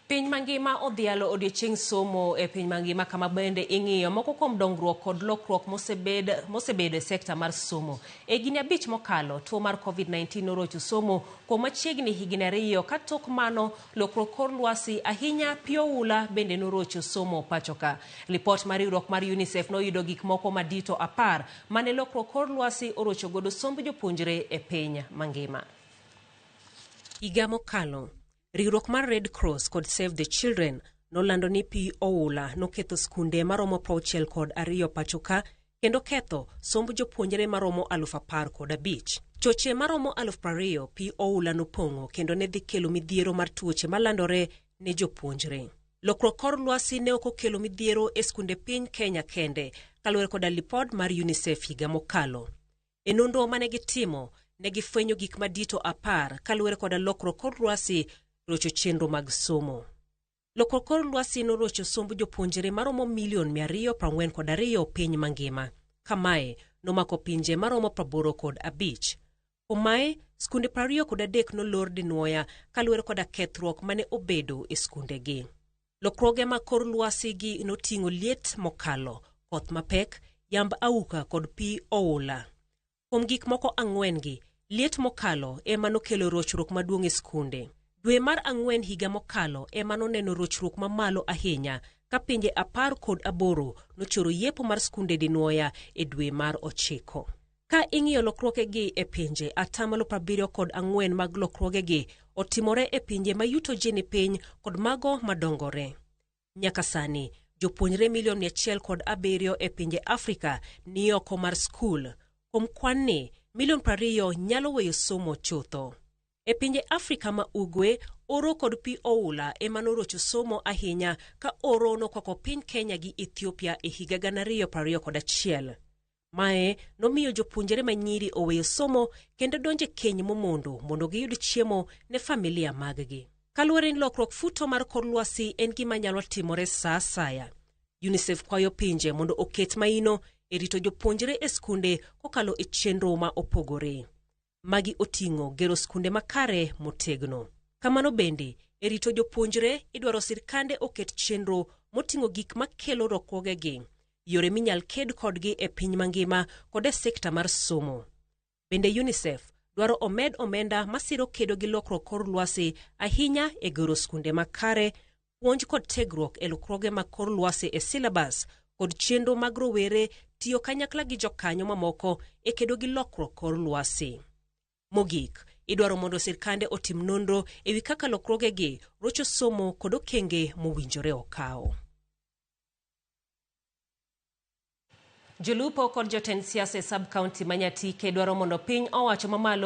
Piny mangima odhialo odiochieng' somo e piny mangima kama bende ing'iyo moko kuom dongruok kod lokruok mosebedo e sekta mar somo. E higni 5 mokalo, tuo mar COVID-19 norocho somo kuom machiegni higni 2 ka tok mano lokruok kor lwasi ahinya pi oula bende norocho somo pachoka. Lipot mar riwruok mar UNICEF noyudo gik moko madito 10 mane lokruok kor lwasi orocho godo somb jopuonjre e piny mangima. Higa mokalo, riwruok mar Red Cross kod Save the Children nolando ni pi oula noketho skunde maromo 62 pachoka kendo ketho somb jopuonjre maromo 10,015. Choche maromo 20,000 pi oula nopong'o kendo ne dhi kelo midhiero mar tuoche malandore ne jopuonjre. Lokruok kor lwasi ne ok okelo midhiero e skunde piny Kenya kende, kaluwore koda lipot mar UNICEF higa mokalo. E nonro mane gitimo, ne gifwenyo gik madito 10 kaluwore koda lokruok kor lwasi rocho chenro mag somo. Lokruok kor lwasi norocho somb jopuonjre maromo 242,000 piny mangima. Kamae nomako pinje maromo 85. Omae, skunde 23 nolor dinuoya kaluwore koda kethruok mane obedo e skundegi. Lokruoge ma kor lwasi gi noting'o liet mokalo, koth mapek, yamb auka kod pi oula. Kuom gik moko 4 gi, liet mokalo ema nokelo rochruok maduong' e skunde. Dwe mar 4 higa mokalo ema noneno rochruok mamalo ahinya ka pinje 18 nochoro yepo mar skunde dinuoya e dwe mar 9. Ka ing'iyo lokruogegi e pinje, 74% mag lokruogegi otimore e pinje ma yuto ji ni piny kod mago madongore. Nyaka sani, jopuonjre milion 107 e pinje Afrika ni oko mar skul. Kuom kwanni, milion 20 nyalo weyo somo chutho. E pinje Afrika ma ugwe, oro kod pi oula ema norocho somo ahinya ka oro nokwako piny Kenya gi Ethiopia e higa 2021. Mae nomiyo jopuonjre manyiri oweyo somo kendo donje keny mondo giyud chiemo ne familia mag-gi. Kaluwore ni lokruok futo mar kor lwasi en gima nyalo timore sa asaya. UNICEF kwayo pinje mondo oket maino e rito jopuonjre e skunde kokalo e chenro ma opogore. Magi oting'o gero skunde makare motegno. Kamano bende, e rito jopuonjre idwaro sirkande oket chenro moting'o gik makelo rokruogegi, yore minyal ked kodgi e piny mangima kod e sekta mar somo. Bende UNICEF dwaro omed omenda masiro kedo gi lokruok kor lwasi ahinya e gero skunde makare, puonj kod tegruok e lokruoge mag kor lwasi e syllabus kod chenro mag rowere tiyo kanyakla gi jokanyo mamoko e kedo gi lokruok kor lwasi. Mogik, idwaro mondo sirkande otim nonro ewi kaka lokruogegi rocho somo kod okenge mowinjore okaw. Jolupo kod jotend siasa e sub-county Manyatike dwaro mondo piny owacho mamalo